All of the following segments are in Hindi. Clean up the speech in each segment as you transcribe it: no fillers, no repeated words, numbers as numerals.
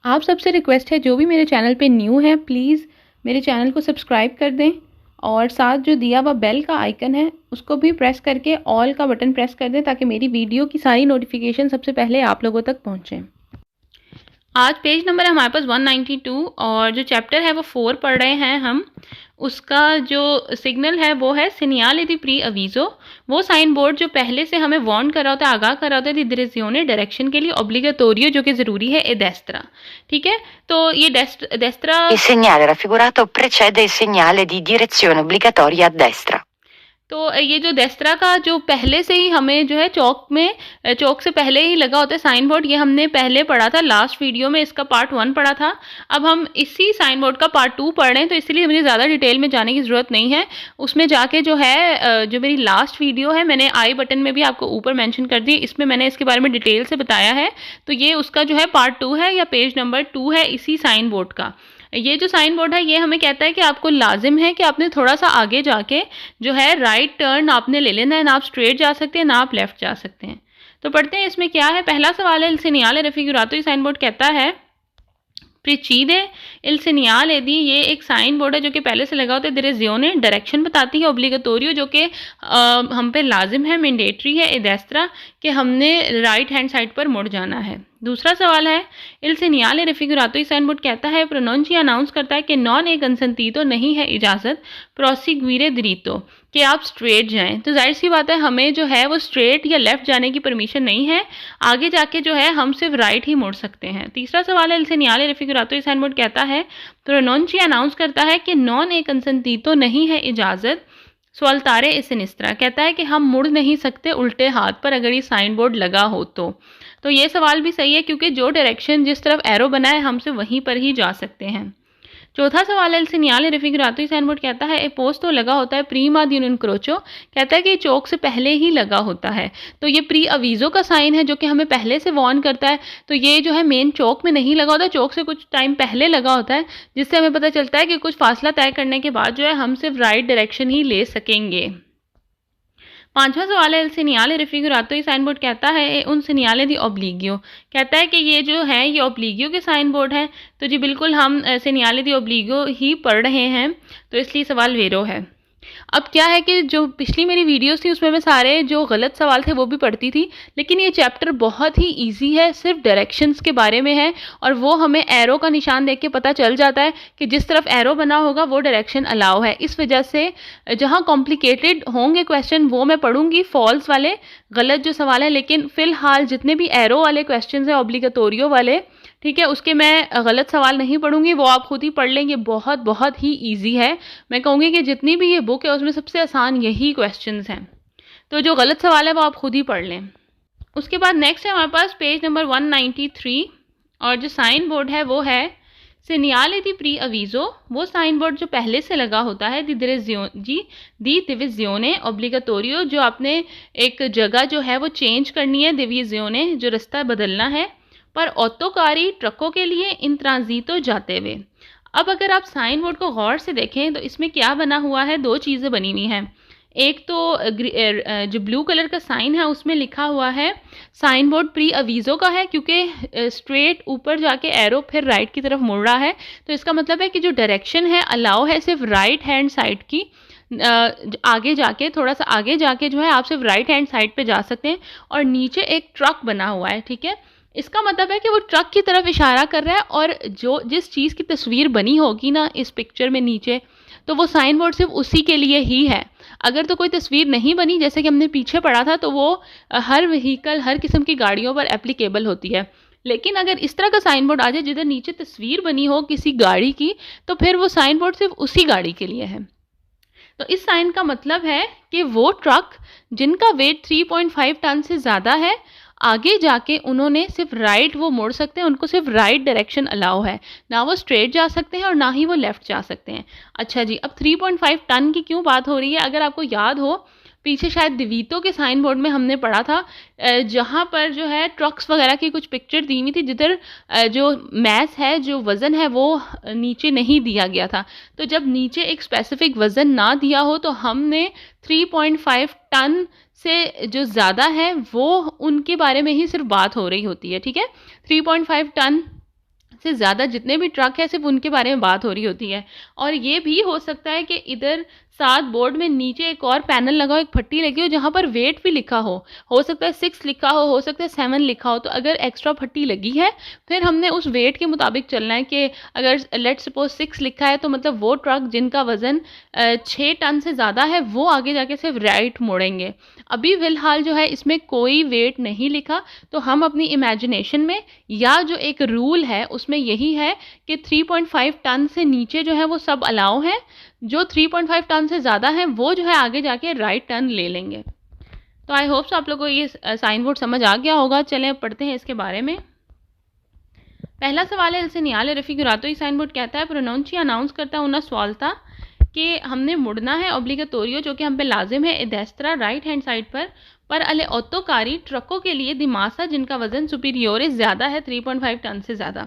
आप सबसे रिक्वेस्ट है, जो भी मेरे चैनल पे न्यू है प्लीज़ मेरे चैनल को सब्सक्राइब कर दें और साथ जो दिया हुआ बेल का आइकन है उसको भी प्रेस करके ऑल का बटन प्रेस कर दें ताकि मेरी वीडियो की सारी नोटिफिकेशन सबसे पहले आप लोगों तक पहुँचें। आज पेज नंबर है हमारे पास 192 और जो चैप्टर है वो 4 पढ़ रहे हैं हम। उसका जो सिग्नल है वो है सीनियाले दी प्री अवीज़ो, वो साइन बोर्ड जो पहले से हमें वार्न कर रहा होता है, आगाह कर रहा होता है डिरेzione डायरेक्शन के लिए, ऑब्लिगेटोरियो जो कि ज़रूरी है, ए डेस्त्रा। ठीक है, तो ये डेस्त्रा Il segnale raffigurato precede il segnale di direzione obbligatoria a destra. तो ये जो डेस्त्रा का जो पहले से ही हमें जो है चौक से पहले ही लगा होता है साइन बोर्ड, ये हमने पहले पढ़ा था, लास्ट वीडियो में इसका पार्ट 1 पढ़ा था। अब हम इसी साइन बोर्ड का पार्ट 2 पढ़ रहे हैं, तो इसलिए मुझे ज़्यादा डिटेल में जाने की ज़रूरत नहीं है। उसमें जाके जो है जो मेरी लास्ट वीडियो है मैंने आई बटन में भी आपको ऊपर मेंशन कर दी, इसमें मैंने इसके बारे में डिटेल से बताया है। तो ये उसका जो है पार्ट 2 है या पेज नंबर 2 है इसी साइन बोर्ड का। ये जो साइन बोर्ड है ये हमें कहता है कि आपको लाजिम है कि आपने थोड़ा सा आगे जाके जो है राइट टर्न आपने ले लेना है, ना आप स्ट्रेट जा सकते हैं ना आप लेफ्ट जा सकते हैं। तो पढ़ते हैं इसमें क्या है। पहला सवाल है, इल सीनियाले रफिगुरातो, ये साइन बोर्ड कहता है प्रीचीदे इल सीनियाले दी, ये एक साइन बोर्ड है जो कि पहले से लगा होता है, डिरेzione डायरेक्शन बताती है, ऑब्लिगेटोरियो जो कि हम पे लाजिम है, मैंडेटरी है, ए डेस्त्रा कि हमने राइट हैंड साइड पर मुड़ जाना है। दूसरा सवाल है, इल सीनियाले रफिगुरातो, ये साइन बोर्ड कहता है प्रोनोंची अनाउंस करता है कि नॉन ए कंसेंटीतो, नहीं है इजाज़त, प्रोसिग्वीरे दरीतो, कि आप स्ट्रेट जाएं। तो जाहिर सी बात है हमें जो है वो स्ट्रेट या लेफ्ट जाने की परमिशन नहीं है, आगे जाके जो है हम सिर्फ राइट ही मुड़ सकते हैं। तीसरा सवाल है, इल सीनियाले रफिगुरातो, ये साइन बोर्ड कहता है प्रोनोंची अनाउंस करता है कि नॉन ए कंसेंटीतो, नहीं है इजाज़त, स्वाल्तारे ए सिनिस्त्रा, कहता है कि हम मुड़ नहीं सकते उल्टे हाथ पर अगर ये साइन बोर्ड लगा हो तो ये सवाल भी सही है क्योंकि जो डायरेक्शन जिस तरफ एरो बना है हम सिर्फ वहीं पर ही जा सकते हैं। चौथा सवाल है, इल सीनियाले रफिगुरातो, साइन बोर्ड कहता है ए पोस्तो लगा होता है प्रीमा दी un incrocio, कहता है कि चौक से पहले ही लगा होता है। तो ये प्री अवीज़ो का साइन है जो कि हमें पहले से वार्न करता है, तो ये जो है मेन चौक में नहीं लगा होता, चौक से कुछ टाइम पहले लगा होता है, जिससे हमें पता चलता है कि कुछ फासला तय करने के बाद जो है हम सिर्फ राइट डायरेक्शन ही ले सकेंगे। पांचवा सवाल है, इल सीनियाले रफिगुरातो, ये साइन बोर्ड कहता है उन सीनियाले दी ऑब्लिगियो, कहता है कि ये जो है ये ऑब्लिगियो के साइन बोर्ड है। तो जी बिल्कुल हम सीनियाले दी ऑब्लिगियो ही पढ़ रहे हैं, तो इसलिए सवाल वेरो है। अब क्या है कि जो पिछली मेरी वीडियोस थी उसमें मैं सारे जो गलत सवाल थे वो भी पढ़ती थी, लेकिन ये चैप्टर बहुत ही इजी है, सिर्फ डायरेक्शंस के बारे में है और वो हमें एरो का निशान देख के पता चल जाता है कि जिस तरफ एरो बना होगा वो डायरेक्शन अलाउ है। इस वजह से जहाँ कॉम्प्लिकेटेड होंगे क्वेश्चन वो मैं पढ़ूंगी, फॉल्स वाले गलत जो सवाल है, लेकिन फ़िलहाल जितने भी एरो वाले क्वेश्चन हैं ऑब्लिगेटोरियो वाले, ठीक है, उसके मैं गलत सवाल नहीं पढ़ूंगी, वो आप खुद ही पढ़ लेंगे, बहुत बहुत ही इजी है। मैं कहूँगी कि जितनी भी ये बुक है उसमें सबसे आसान यही क्वेश्चंस हैं, तो जो गलत सवाल है वो आप खुद ही पढ़ लें। उसके बाद नेक्स्ट है हमारे पास पेज नंबर 193 और जो साइन बोर्ड है वो है सीनियाले दी प्री अवीज़ो, वो साइन बोर्ड जो पहले से लगा होता है, दी डिविज़ियोने ऑब्लिगेटोरियो, जो आपने एक जगह जो है वो चेंज करनी है, डिविज़ियोने जो रास्ता बदलना है, पर ऑटोकारी ट्रकों के लिए इन ट्रांजितो जाते हुए। अब अगर आप साइन बोर्ड को गौर से देखें तो इसमें क्या बना हुआ है, दो चीज़ें बनी हुई हैं। एक तो जो ब्लू कलर का साइन है उसमें लिखा हुआ है साइन बोर्ड प्री अवीज़ो का है, क्योंकि स्ट्रेट ऊपर जाके एरो फिर राइट की तरफ मुड़ रहा है, तो इसका मतलब है कि जो डायरेक्शन है अलाउ है सिर्फ राइट हैंड साइड की, आगे जाके थोड़ा सा आगे जाके जो है आप सिर्फ राइट हैंड साइड पे जा सकते हैं। और नीचे एक ट्रक बना हुआ है, ठीक है, इसका मतलब है कि वो ट्रक की तरफ इशारा कर रहा है और जो जिस चीज़ की तस्वीर बनी होगी ना इस पिक्चर में नीचे, तो वो साइन बोर्ड सिर्फ उसी के लिए ही है। अगर तो कोई तस्वीर नहीं बनी जैसे कि हमने पीछे पढ़ा था तो वो हर व्हीकल हर किस्म की गाड़ियों पर एप्लीकेबल होती है, लेकिन अगर इस तरह का साइन बोर्ड आ जाए जिधर नीचे तस्वीर बनी हो किसी गाड़ी की, तो फिर वो साइन बोर्ड सिर्फ उसी गाड़ी के लिए है। तो इस साइन का मतलब है कि वो ट्रक जिनका वेट 3.5 टन से ज़्यादा है, आगे जाके उन्होंने सिर्फ राइट वो मोड़ सकते हैं, उनको सिर्फ राइट डायरेक्शन अलाउ है, ना वो स्ट्रेट जा सकते हैं और ना ही वो लेफ़्ट जा सकते हैं। अच्छा जी, अब 3.5 टन की क्यों बात हो रही है? अगर आपको याद हो पीछे शायद दिवीतो के साइन बोर्ड में हमने पढ़ा था, जहाँ पर जो है ट्रक्स वगैरह की कुछ पिक्चर दी हुई थी जिधर जो मैस है जो वज़न है वो नीचे नहीं दिया गया था। तो जब नीचे एक स्पेसिफिक वज़न ना दिया हो तो हमने 3.5 टन से जो ज़्यादा है वो उनके बारे में ही सिर्फ बात हो रही होती है, ठीक है। 3.5 टन से ज़्यादा जितने भी ट्रक हैं सिर्फ उनके बारे में बात हो रही होती है। और ये भी हो सकता है कि इधर साथ बोर्ड में नीचे एक और पैनल लगा हो, एक पट्टी लगी हो जहाँ पर वेट भी लिखा हो सकता है 6 लिखा हो सकता है 7 लिखा हो। तो अगर एक्स्ट्रा पट्टी लगी है फिर हमने उस वेट के मुताबिक चलना है कि अगर लेट सपोज 6 लिखा है तो मतलब वो ट्रक जिनका वज़न 6 टन से ज़्यादा है वो आगे जाके सिर्फ राइट मोड़ेंगे। अभी फ़िलहाल जो है इसमें कोई वेट नहीं लिखा, तो हम अपनी इमेजिनेशन में या जो एक रूल है उसमें यही है कि 3.5 टन से नीचे जो है वो सब अलाउ हैं, जो 3.5 टन से ज़्यादा हैं वो जो है आगे जाके राइट टर्न ले लेंगे। तो आई होप आप लोगों को ये साइन बोर्ड समझ आ गया होगा। चलें अब पढ़ते हैं इसके बारे में। पहला सवाल है इल segnale raffigurato। ये साइन बोर्ड कहता है प्रोनाउंस अनाउंस करता है una svolta कि हमने मुड़ना है ओब्लिगाटोरियो जो कि हम पे लाजिम है एडेस्ट्रा राइट हैंड साइड पर अले ऑटोकारी ट्रकों के लिए दिमासा जिनका वजन सुपीरियोर ज़्यादा है 3.5 टन से ज़्यादा।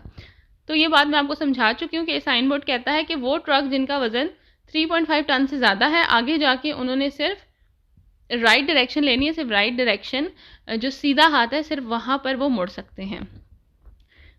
तो ये बात मैं आपको समझा चुकी हूँ कि साइन बोर्ड कहता है कि वो ट्रक जिनका वजन 3.5 टन से ज़्यादा है आगे जाके उन्होंने सिर्फ राइट डायरेक्शन लेनी है, सिर्फ राइट डायरेक्शन जो सीधा हाथ है सिर्फ वहाँ पर वो मुड़ सकते हैं।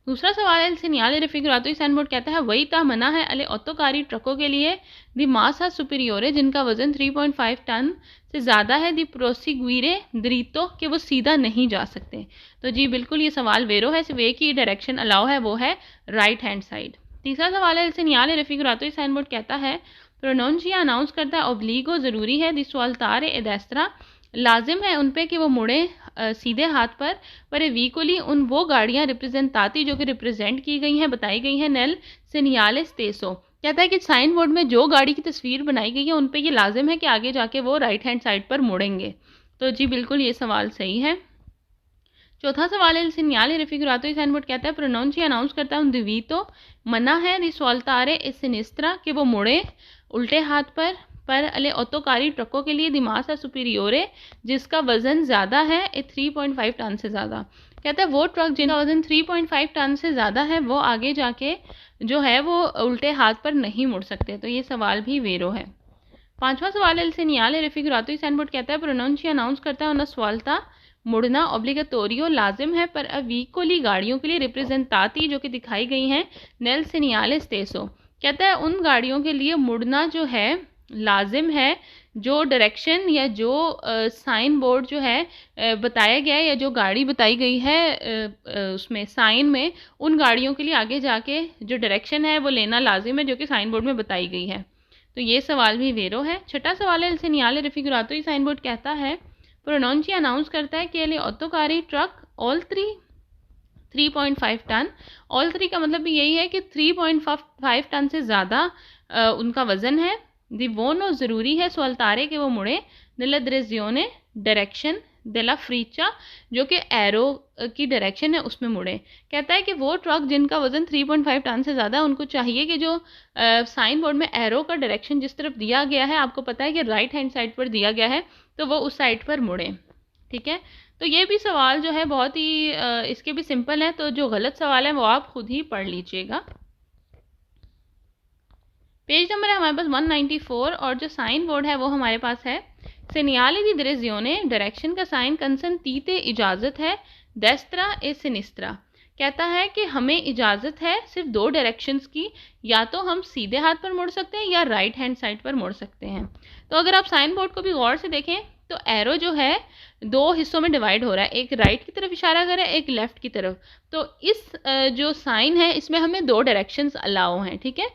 दूसरा सवाल है segnale raffigurato। साइन बोर्ड कहता है वही ता मना है अले ऑटोकारी ट्रकों के लिए दी मासा सुपीरियोरे जिनका वजन 3.5 टन से ज़्यादा है दी प्रोसिग्वीरे द्रीतो कि वो सीधा नहीं जा सकते। तो जी बिल्कुल ये सवाल वेरो है, सिर्फ एक ही डायरेक्शन अलाउ है वो है राइट हैंड साइड। तीसरा सवाल है segnale raffigurato। साइन बोर्ड कहता है प्रोनाउंसिया अनाउंस करता है ओब्लिगो ज़रूरी है दी सवाल्तारे एडेस्ट्रा लाजिम है उन पे कि वो मुड़े सीधे हाथ पर वीकोली उन वो गाड़ियाँ रिप्रेजेंटाती जो कि रिप्रेजेंट की गई हैं बताई गई हैं नेल segnale stesso। कहता है कि साइन बोर्ड में जो गाड़ी की तस्वीर बनाई गई है उन पे ये लाजिम है कि आगे जाके वो राइट हैंड साइड पर मुड़ेंगे। तो जी बिल्कुल ये सवाल सही है। चौथा सवाल है segnale raffigurato। साइन बोर्ड कहता है प्रोनाउंस अनाउंस करता है उन दिवीतो मना है दी सवाल्तारे ए सिनिस्त्रा कि वो मुड़े उल्टे हाथ पर अले ऑटोकारी ट्रकों के लिए दिमासा सुपीरियोरे जिसका वज़न ज़्यादा है 3.5 टन से ज़्यादा। कहता है वो ट्रक जिनका वज़न 3.5 टन से ज़्यादा है वो आगे जाके जो है वो उल्टे हाथ पर नहीं मुड़ सकते। तो ये सवाल भी वेरो है। पांचवा सवाल है segnale raffigurato। साइन बोर्ड कहता है प्रोनाउंस अनाउंस करता है una svolta मुड़ना ओब्लिगाटोरियो लाजिम है पर अवीकोली गाड़ियों के लिए रिप्रेजेंटाती जो कि दिखाई गई हैं नेल segnale stesso। कहता है उन गाड़ियों के लिए मुड़ना जो है लाजिम है जो डायरेक्शन या जो साइन बोर्ड जो है बताया गया है या जो गाड़ी बताई गई है उसमें साइन में उन गाड़ियों के लिए आगे जाके जो डायरेक्शन है वो लेना लाजिम है जो कि साइन बोर्ड में बताई गई है। तो ये सवाल भी वेरो है। छठा सवाल है segnale raffigurato। साइन बोर्ड कहता है प्रोनाउंस अनाउंस करता है कि ऑटोकारी ट्रक ऑल 3.5 टन। ऑल 3 का मतलब भी यही है कि 3.5 टन से ज़्यादा उनका वज़न है। दिवोनो ज़रूरी है सवाल्तारे के वो मुड़े नella direzione डायरेक्शन देला फ्रीचा जो कि एरो की डायरेक्शन है उसमें मुड़े। कहता है कि वो ट्रक जिनका वज़न 3.5 टन से ज़्यादा उनको चाहिए कि जो साइन बोर्ड में एरो का डायरेक्शन जिस तरफ दिया गया है आपको पता है कि राइट हैंड साइड पर दिया गया है तो वो उस साइड पर मुड़े। ठीक है, तो ये भी सवाल जो है बहुत ही इसके भी सिंपल है। तो जो गलत सवाल है वो आप खुद ही पढ़ लीजिएगा। पेज नंबर है हमारे पास 194 और जो साइन बोर्ड है वो हमारे पास है segnale di direzione डायरेक्शन का साइन कंसंतीते इजाज़त है destra e sinistra। कहता है कि हमें इजाज़त है सिर्फ दो डायरेक्शंस की, या तो हम सीधे हाथ पर मुड़ सकते हैं या राइट हैंड साइड पर मुड़ सकते हैं। तो अगर आप साइन बोर्ड को भी गौर से देखें तो एरो जो है दो हिस्सों में डिवाइड हो रहा है, एक राइट की तरफ इशारा कर रहा है एक लेफ़्ट की तरफ। तो इस जो साइन है इसमें हमें दो डायरेक्शंस अलाउ हैं। ठीक है,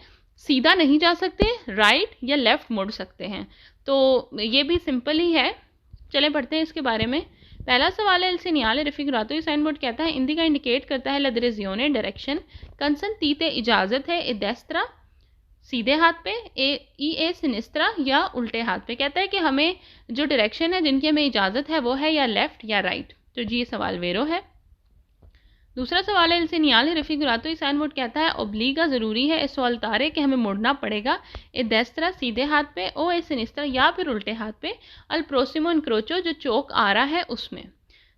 सीधा नहीं जा सकते, राइट या लेफ़्ट मुड़ सकते हैं। तो ये भी सिंपल ही है। चले पढ़ते हैं इसके बारे में। पहला सवाल है segnale raffigurato। साइन बोर्ड कहता है इंडिका इंडिकेट करता है la direzione डायरेक्शन consentite इजाज़त है e destra सीधे हाथ पे e sinistra या उल्टे हाथ पे। कहता है कि हमें जो डायरेक्शन है जिनकी हमें इजाज़त है वो है या लेफ़्ट या राइट। तो जी ये सवाल वेरो है। दूसरा सवाल है segnale raffigurato। साइन बोर्ड कहता है ओब्लिगा ज़रूरी है सवाल्तारे कि हमें मुड़ना पड़ेगा ए destra सीधे हाथ पे ओ ए sinistra या फिर उल्टे हाथ पे al prossimo incrocio जो चौक आ रहा है उसमें।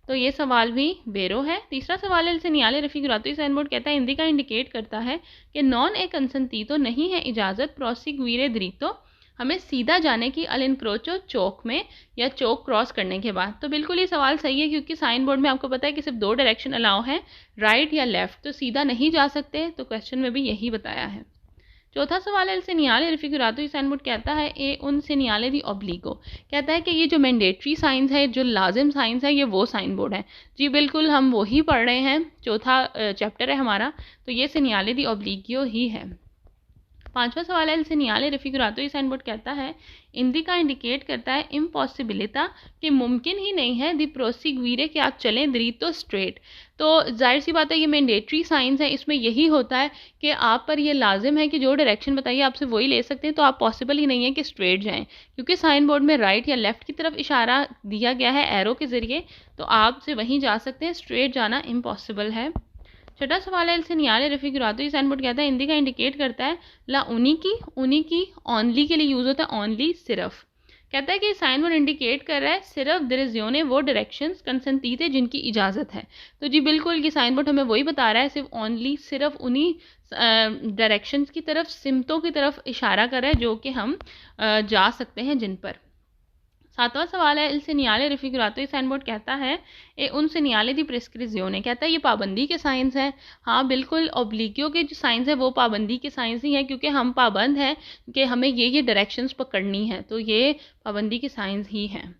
तो ये सवाल भी वेरो है। तीसरा सवाल है segnale raffigurato। साइन बोर्ड कहता है इंडिका इंडिकेट करता है कि नॉन ए कंसंतीतो नहीं है इजाज़त proseguire dritto हमें सीधा जाने की अल इनक्रोचो चौक में या चौक क्रॉस करने के बाद। तो बिल्कुल ये सवाल सही है, क्योंकि साइन बोर्ड में आपको पता है कि सिर्फ 2 डायरेक्शन अलाउ हैं, राइट या लेफ्ट, तो सीधा नहीं जा सकते, तो क्वेश्चन में भी यही बताया है। चौथा सवाल है, il segnale raffigurato ये साइन बोर्ड कहता है ए उन segnale di obbligo, कहता है कि ये जो मैंडेटरी साइंस है, जो लाजिम साइंस है, ये वो साइन बोर्ड है। जी बिल्कुल, हम वही पढ़ रहे हैं, चौथा चैप्टर है हमारा, तो ये segnale di obbligo ही है। पांचवा सवाल है, il segnale raffigurato ये साइन बोर्ड कहता है इंडिका इंडिकेट करता है इम्पॉसिबिलिटा, कि मुमकिन ही नहीं है दी प्रोसीग्वीरे कि आप चलें द्रीतो स्ट्रेट। तो जाहिर सी बात है, ये मैंडेटरी साइंस है, इसमें यही होता है कि आप पर ये लाजिम है कि जो डायरेक्शन बताइए आपसे वही ले सकते हैं, तो आप पॉसिबल ही नहीं है कि स्ट्रेट जाएं, क्योंकि साइन बोर्ड में राइट या लेफ्ट की तरफ इशारा दिया गया है एरो के ज़रिए, तो आपसे वहीं जा सकते हैं, स्ट्रेट जाना इम्पॉसिबल है। छठा सवाल है, il segnale raffigurato ये साइन बोर्ड कहता है इंडिका इंडिकेट करता है ला उनी की ऑनली के लिए यूज़ होता है, ऑनली सिर्फ, कहता है कि साइन बोर्ड इंडिकेट कर रहा है सिर्फ दिरेजियोने वो डायरेक्शंस कंसंतीते जिनकी इजाज़त है। तो जी बिल्कुल, ये साइन बोर्ड हमें वही बता रहा है, सिर्फ ऑनली सिर्फ उन्हीं डायरेक्शंस की तरफ, सिमतों की तरफ इशारा कर रहा है जो कि हम जा सकते हैं जिन पर। सातवां सवाल है, il segnale raffigurato ये साइन बोर्ड कहता है ए उन segnale di prescrizione, कहता है ये पाबंदी के साइंस हैं। हाँ बिल्कुल, ऑब्लिक्यो के जो साइंस है वो पाबंदी के साइंस ही हैं, क्योंकि हम पाबंद हैं कि हमें ये डायरेक्शंस पकड़नी है, तो ये पाबंदी के साइंस ही हैं।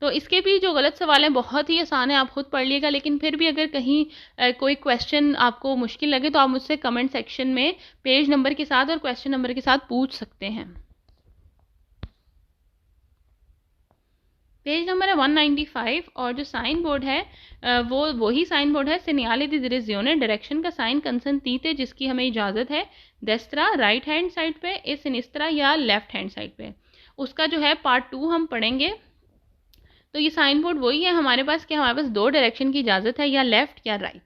तो इसके भी जो गलत सवाल हैं बहुत ही आसान है, आप खुद पढ़ लीजिएगा, लेकिन फिर भी अगर कहीं कोई क्वेश्चन आपको मुश्किल लगे तो आप मुझसे कमेंट सेक्शन में पेज नंबर के साथ और क्वेश्चन नंबर के साथ पूछ सकते हैं। पेज नंबर है 195, और जो साइन बोर्ड है वो वही साइन बोर्ड है segnale di direzione, डायरेक्शन का साइन कंसंतीते जिसकी हमें इजाज़त है destra राइट हैंड साइड पे, ए sinistra या लेफ्ट हैंड साइड पे। उसका जो है पार्ट 2 हम पढ़ेंगे। तो ये साइन बोर्ड वही है हमारे पास कि हमारे पास 2 डायरेक्शन की इजाज़त है, या लेफ्ट या राइट।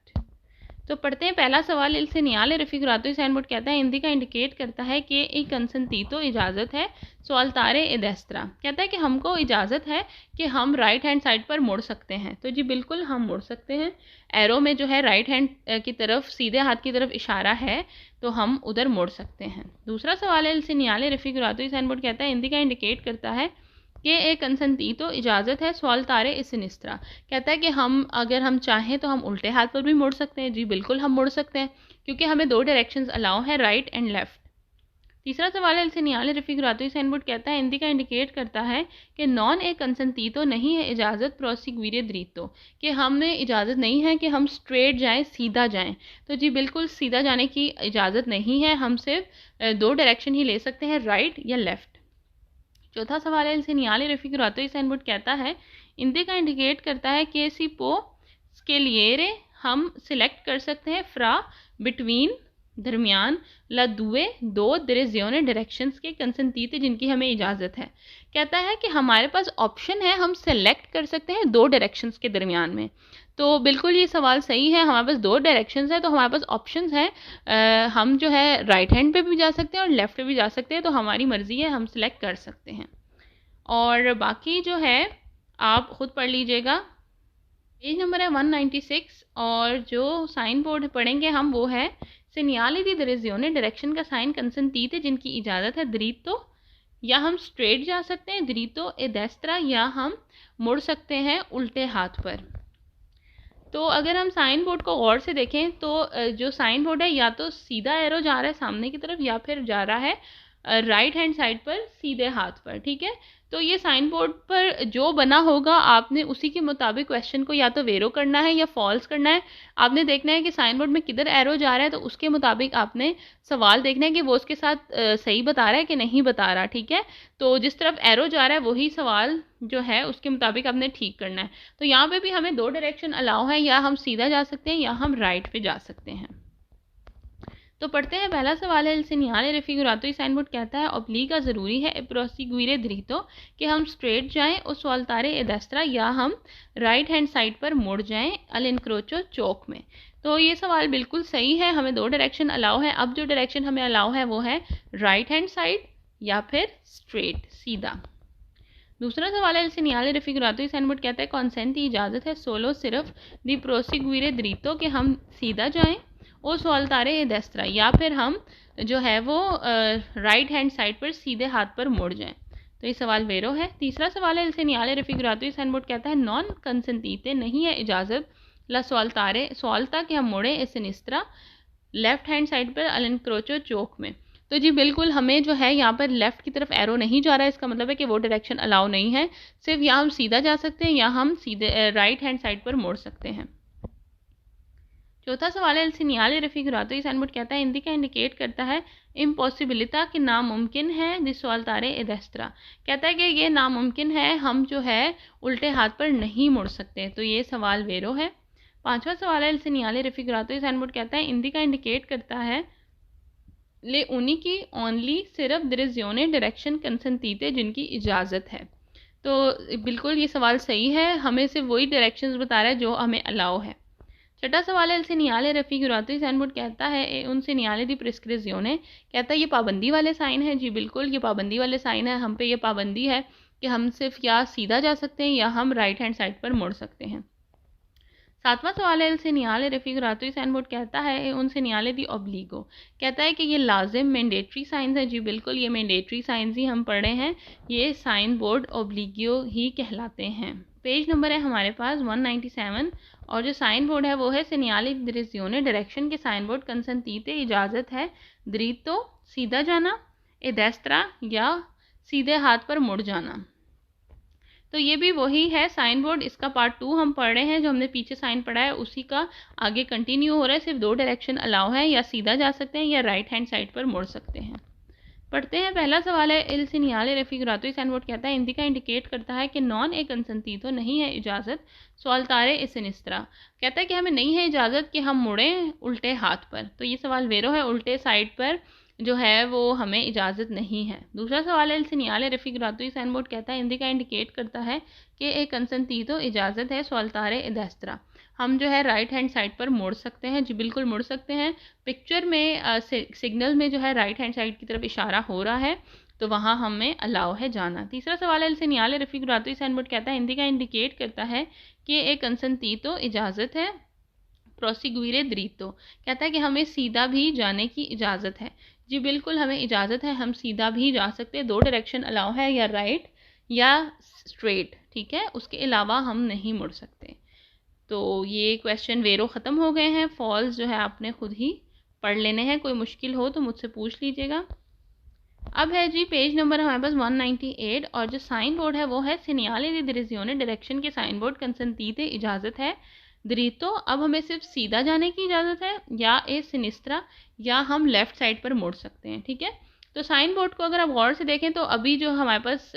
तो पढ़ते हैं पहला सवाल, il segnale raffigurato sign board कहता है इंडिका इंडिकेट करता है कि एक कंसंतीतो इजाज़त है सॉल्तारे ए डेस्त्रा, कहता है कि हमको इजाज़त है कि हम राइट हैंड साइड पर मुड़ सकते हैं। तो जी बिल्कुल हम मुड़ सकते हैं, एरो में जो है राइट हैंड की तरफ, सीधे हाथ की तरफ इशारा है, तो हम उधर मुड़ सकते हैं। दूसरा सवाल है, il segnale raffigurato sign board कहता है इंडिका इंडिकेट करता है कि एक कंसंतीतो इजाज़त है सॉल्तारे ए सिनिस्त्रा, कहता है कि अगर हम चाहें तो हम उल्टे हाथ पर भी मुड़ सकते हैं। जी बिल्कुल हम मुड़ सकते हैं, क्योंकि हमें 2 डायरेक्शंस अलाउ हैं, राइट एंड लेफ्ट। तीसरा सवाल है, il segnale raffigurato sign board कहता है इंडिका इंडिकेट करता है कि नॉन ए कंसंतीतो नहीं है इजाज़त प्रोसीग्वीरे द्रीतो, कि हमें इजाज़त नहीं है कि हम स्ट्रेट जाएं, सीधा जाएं। तो जी बिल्कुल सीधा जाने की इजाज़त नहीं है, हम सिर्फ 2 डायरेक्शन ही ले सकते हैं, राइट या लेफ्ट। चौथा सवाल है, il segnale raffigurato sign board कहता है इंडिका इंडिकेट करता है कि सी पो स्केलिएरे हम सिलेक्ट कर सकते हैं फ्रा बिटवीन दरमियान ला दुए 2 direzione डायरेक्शंस के कंसंतीते जिनकी हमें इजाज़त है, कहता है कि हमारे पास ऑप्शन है, हम सेलेक्ट कर सकते हैं 2 डायरेक्शंस के दरमियान में। तो बिल्कुल ये सवाल सही है, हमारे पास 2 डायरेक्शंस है, तो हमारे पास ऑप्शंस हैं, हम जो है राइट हैंड पे भी जा सकते हैं और लेफ्ट पे भी जा सकते हैं, तो हमारी मर्ज़ी है, हम सिलेक्ट कर सकते हैं। और बाकी जो है आप ख़ुद पढ़ लीजिएगा। पेज नंबर है 196, और जो साइन बोर्ड पढ़ेंगे हम वो है segnale di direzione, डायरेक्शन का साइन कंसंतीते जिनकी इजाज़त है द्रीतो, या हम स्ट्रेट जा सकते हैं द्रीतो ए डेस्त्रा, या हम मुड़ सकते हैं उल्टे हाथ पर। तो अगर हम साइन बोर्ड को गौर से देखें तो जो साइन बोर्ड है या तो सीधा एरो जा रहा है सामने की तरफ, या फिर जा रहा है राइट हैंड साइड पर सीधे हाथ पर, ठीक है। तो ये साइन बोर्ड पर जो बना होगा आपने उसी के मुताबिक क्वेश्चन को या तो वेरो करना है या फॉल्स करना है। आपने देखना है कि साइन बोर्ड में किधर एरो जा रहा है, तो उसके मुताबिक आपने सवाल देखना है कि वो उसके साथ सही बता रहा है कि नहीं बता रहा, ठीक है। तो जिस तरफ एरो जा रहा है वही सवाल जो है उसके मुताबिक आपने ठीक करना है। तो यहाँ पे भी हमें 2 डायरेक्शन अलाउ है, या हम सीधा जा सकते हैं या हम राइट पे जा सकते हैं। तो पढ़ते हैं पहला सवाल है, il segnale raffigurato sign board कहता है ऑब्लिगा ज़रूरी है प्रोसीग्वीरे द्रीतो, कि हम स्ट्रेट जाएं और सॉल्तारे ए डेस्त्रा, या हम राइट हैंड साइड पर मुड़ जाएं अल इनक्रोचो चौक में। तो ये सवाल बिल्कुल सही है, हमें 2 डायरेक्शन अलाउ है। अब जो डायरेक्शन हमें अलाउ है वो है राइट हैंड साइड या फिर स्ट्रेट, सीधा। दूसरा सवाल है, il segnale raffigurato sign board कहता है कॉन्सेंट की इजाज़त है सोलो सिर्फ दी प्रोसीग्वीरे द्रीतो, कि हम सीधा जाएं ओ सवालतारे ए देस्त्रा, या फिर हम जो है वो राइट हैंड साइड पर सीधे हाथ पर मुड़ जाएं। तो ये सवाल वेरो है। तीसरा सवाल है इल सेनियाले रिफिगुरातो, साइन बोर्ड कहता है नॉन कंसेंटीते, नहीं है इजाज़त, ला सवालतारे सवालता कि हम मुड़े ए सिनिस्त्रा लेफ्ट हैंड साइड पर अल इनक्रोचो चौक में। तो जी बिल्कुल हमें जो है यहाँ पर लेफ़्ट की तरफ एरो नहीं जा रहा है, इसका मतलब है कि वो डायरेक्शन अलाउ नहीं है। सिर्फ या हम सीधा जा सकते हैं या हम सीधे राइट हैंड साइड पर मोड़ सकते हैं। चौथा सवाल है एल सेनियाले रिफिगुरातो, ये साइन बोर्ड कहता है हिंदी का इंडिकेट करता है इम्पॉसिबिलिटा कि नामुमकिन है दि सवालतारे ए देस्त्रा, कहता है कि ये नामुमकिन है, हम जो है उल्टे हाथ पर नहीं मुड़ सकते। तो ये सवाल वेरो है। पांचवा सवाल है एल सेनियाले रिफिगुरातो, ये साइन बोर्ड कहता है हिंदी का इंडिकेट करता है ले उन्हीं की ओनली सिर्फ दिरेजियोने डायरेक्शन कंसेंटीते जिनकी इजाज़त है। तो बिल्कुल ये सवाल सही है, हमें सिर्फ वही डायरेक्शंस बता रहा है जो हमें अलाउ है। छठा सवाल है एल सेनियाले रिफिगुरातो, साइन बोर्ड कहता है उन सेनियाले दी प्रिस्क्रिजियोने, कहता है ये पाबंदी वाले साइन है। जी बिल्कुल ये पाबंदी वाले साइन है, हम पे ये पाबंदी है कि हम सिर्फ या सीधा जा सकते हैं या हम राइट हैंड साइड पर मुड़ सकते हैं। सातवां सवाल है एल सेनियाले रिफिगुरातो, साइन बोर्ड कहता है उन सेनियाले दी ऑब्लिगो, कहता है कि ये लाजिम मैंडेटरी साइंस है। जी बिल्कुल ये मैंडेटरी साइंस ही हम पढ़ रहे हैं, ये साइन बोर्ड ऑब्लिगो ही कहलाते हैं। पेज नंबर है हमारे पास 197 और जो साइन बोर्ड है वो है सेनियाले दिरेजियोने डायरेक्शन के साइन बोर्ड कंसेंटीते इजाज़त है द्रीतो सीधा जाना, ए देस्त्रा या सीधे हाथ पर मुड़ जाना। तो ये भी वही है साइन बोर्ड, इसका पार्ट 2 हम पढ़ रहे हैं, जो हमने पीछे साइन पढ़ा है उसी का आगे कंटिन्यू हो रहा है। सिर्फ दो डायरेक्शन अलाउ है, या सीधा जा सकते हैं या राइट हैंड साइड पर मुड़ सकते हैं। पढ़ते हैं। पहला सवाल है इल सेनियाले रिफिगुरातो, साइन बोर्ड कहता है हिंदी का इंडिकेट करता है कि नॉन ए कंसेंटीतो, नहीं है इजाज़त, सवालतारे ए सिनिस्त्रा, कहता है कि हमें नहीं है इजाज़त कि हम मुड़ें उल्टे हाथ पर। तो ये सवाल वेरो है, उल्टे साइड पर जो है वो हमें इजाज़त नहीं है। दूसरा सवाल है एल सेनियाले रिफिगुरातो, साइन बोर्ड कहता है हिंदी का इंडिकेट करता है कि ए कंसेंटीतो इजाज़त है, सवालतारे ए देस्त्रा, हम जो है राइट हैंड साइड पर मुड़ सकते हैं। जी बिल्कुल मुड़ सकते हैं। पिक्चर में सिग्नल में जो है राइट हैंड साइड की तरफ इशारा हो रहा है, तो वहाँ हमें अलाउ है जाना। तीसरा सवाल है एल सेनियाले रिफिगुरातो, साइन बोर्ड कहता है हिंदी का इंडिकेट करता है कि ए कंसेंटीतो इजाज़त है, प्रोसिग्यूरे द्रीतो, कहता है कि हमें सीधा भी जाने की इजाज़त है। जी बिल्कुल हमें इजाज़त है, हम सीधा भी जा सकते हैं, दो डायरेक्शन अलाउ है, या राइट या स्ट्रेट, ठीक है, उसके अलावा हम नहीं मुड़ सकते। तो ये क्वेश्चन वेरो ख़त्म हो गए हैं। फॉल्स जो है आपने खुद ही पढ़ लेने हैं, कोई मुश्किल हो तो मुझसे पूछ लीजिएगा। अब है जी पेज नंबर हमारे पास 198 और जो साइन बोर्ड है वो है सेनियाले दी दिरेजियोने डायरेक्शन के साइन बोर्ड कंसेंटीते इजाज़त है द्रीतो, अब हमें सिर्फ सीधा जाने की इजाज़त है, या ए सिनिस्त्रा, या हम लेफ़्ट साइड पर मुड़ सकते हैं। ठीक है, तो साइन बोर्ड को अगर आप गौर से देखें तो अभी जो हमारे पास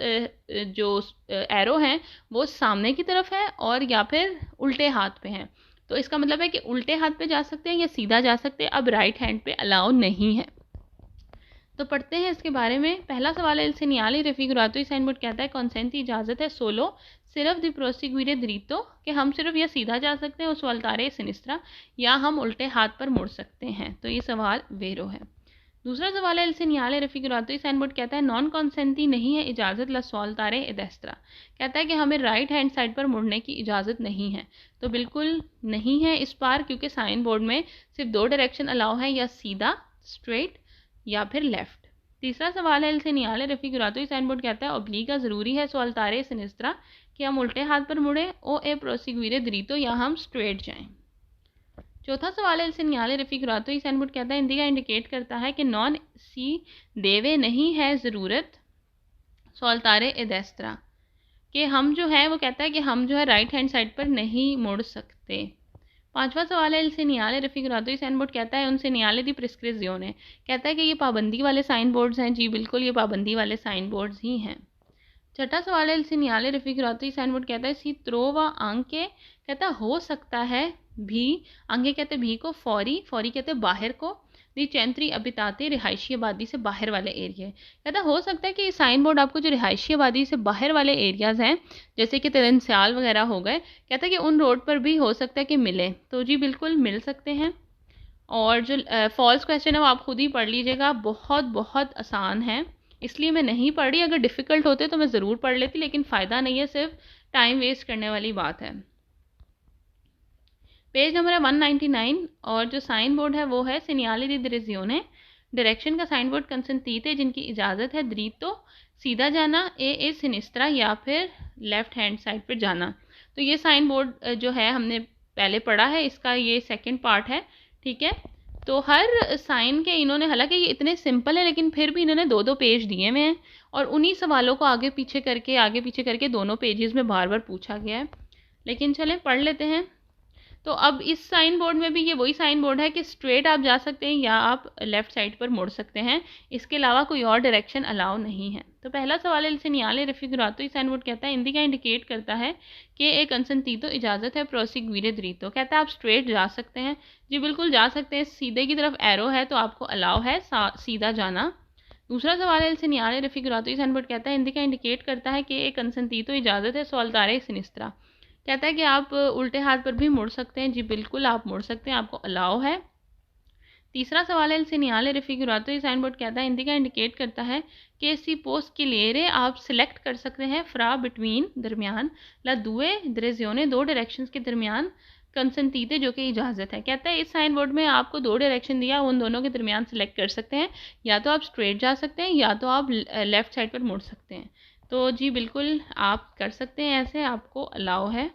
जो एरो हैं वो सामने की तरफ है और या फिर उल्टे हाथ पे हैं। तो इसका मतलब है कि उल्टे हाथ पे जा सकते हैं या सीधा जा सकते हैं, अब राइट हैंड पे अलाउ नहीं है। तो पढ़ते हैं इसके बारे में। पहला सवाल है एल सेनियाले रिफिगुरातो, साइन बोर्ड कहता है कॉन्सेंटी इजाज़त है सोलो सिर्फ दी प्रोसिग्यूरे द्रीतो, कि हम सिर्फ या सीधा जा सकते हैं, उस सवालतारे सिनिस्त्रा, या हम उल्टे हाथ पर मुड़ सकते हैं। तो ये सवाल वेरो है। दूसरा सवाल है एल सेनियाले रिफिगुरातो, साइन बोर्ड कहता है नॉन कॉन्सेंटी नहीं है इजाज़त ला सवालतारे ए देस्त्रा, कहता है कि हमें राइट हैंड साइड पर मुड़ने की इजाज़त नहीं है। तो बिल्कुल नहीं है इस बार, क्योंकि साइन बोर्ड में सिर्फ दो डायरेक्शन अलाउ है, या सीधा स्ट्रेट या फिर लेफ्ट। तीसरा सवाल है एल सेनियाले रिफिगुरातो, साइन बोर्ड कहता है ऑब्लिगा ज़रूरी है सवालतारे सिनिस्त्रा, कि हम उल्टे हाथ पर मुड़े, ओ ए प्रोसिग्यूरे द्रीतो, या हम स्ट्रेट जाएं। चौथा सवाल है एल सेनियाले रिफिगुरातो, साइन बोर्ड कहता है हिंदी का इंडिकेट करता है कि नॉन सी देवे नहीं है ज़रूरत सवालतारे ए देस्त्रा, कि हम जो है वो कहता है कि हम जो है राइट हैंड साइड पर नहीं मुड़ सकते। पांचवा सवाल है एल सेनियाले रिफिगुरातो, साइन बोर्ड कहता है उन सेनियाले दी प्रिस्क्रिजियोने, कहता है कि ये पाबंदी वाले साइन बोर्ड्स हैं। जी बिल्कुल ये पाबंदी वाले साइन बोर्ड्स ही हैं। छठा सवाल है एल सेनियाले रिफिगुरातो, साइन बोर्ड कहता है सी त्रो व आंके, कहता हो सकता है भी, आंके कहते भी को, फौरी फौरी कहते बाहर को, दी चैंत्री अबिताते रिहायशी आबादी से बाहर वाले एरिया, कहता हो सकता है कि साइन बोर्ड आपको जो रिहायशी आबादी से बाहर वाले एरियाज़ हैं जैसे कि तेरनस्याल वगैरह हो गए, कहता है कि उन रोड पर भी हो सकता है कि मिले। तो जी बिल्कुल मिल सकते हैं। और जो फॉल्स क्वेश्चन है वो आप खुद ही पढ़ लीजिएगा, बहुत बहुत आसान है, इसलिए मैं नहीं पढ़ रही। अगर डिफ़िकल्ट होते तो मैं ज़रूर पढ़ लेती, लेकिन फ़ायदा नहीं है, सिर्फ टाइम वेस्ट करने वाली बात है। पेज नंबर है 199 और जो साइन बोर्ड है वो है सेनियाले दी दिरेज़ियोने। डायरेक्शन का साइन बोर्ड कंसेंटीते जिनकी इजाज़त है, द्रीतो सीधा जाना, ए सिनिस्त्रा या फिर लेफ्ट हैंड साइड पर जाना। तो ये साइन बोर्ड जो है हमने पहले पढ़ा है, इसका ये सेकंड पार्ट है, ठीक है। तो हर साइन के इन्होंने, हालांकि ये इतने सिंपल है लेकिन फिर भी इन्होंने 2-2 पेज दिए हुए हैं और उन्हीं सवालों को आगे पीछे करके दोनों पेजेस में बार बार पूछा गया है। लेकिन चलें पढ़ लेते हैं। तो अब इस साइन बोर्ड में भी ये वही साइन बोर्ड है कि स्ट्रेट आप जा सकते हैं या आप लेफ़्ट साइड पर मुड़ सकते हैं, इसके अलावा कोई और डायरेक्शन अलाउ नहीं है। तो पहला सवाल है, सेनियाले रेफिगुरातो, ये साइन बोर्ड कहता है इंडिका इंडिकेट करता है कि एक कंसेंटीतो इजाज़त है, प्रोसिग्वीरे द्रीतो, कहता है आप स्ट्रेट जा सकते हैं। जी बिल्कुल जा सकते हैं, सीधे की तरफ एरो है तो आपको अलाउ है सीधा जाना। दूसरा सवाल है, सेनियाले रेफिगुरातो, ये साइन बोर्ड कहता है इंडिका इंडिकेट करता है कि एक कंसेंटीतो इजाज़त है, सोल्तारे सिनिस्त्रा, कहता है कि आप उल्टे हाथ पर भी मुड़ सकते हैं। जी बिल्कुल आप मुड़ सकते हैं, आपको अलाउ है। तीसरा सवाल है, सेनियाले रेफिगुरातो, ये साइन बोर्ड कहता है इंडिका इंडिकेट करता है कि सी पोस्ट क्लियरे आप सिलेक्ट कर सकते हैं फ्रा बिटवीन दरमियान, ला दुए दिरेज़ियोने दो डायरेक्शंस के दरमियान, कंसेंटीते जो कि इजाज़त है, कहता है इस साइन बोर्ड में आपको दो डायरेक्शन दिया, उन दोनों के दरमियान सिलेक्ट कर सकते हैं, या तो आप स्ट्रेट जा सकते हैं या तो आप लेफ़्ट साइड पर मुड़ सकते हैं। तो जी बिल्कुल आप कर सकते हैं, ऐसे आपको अलाउ है।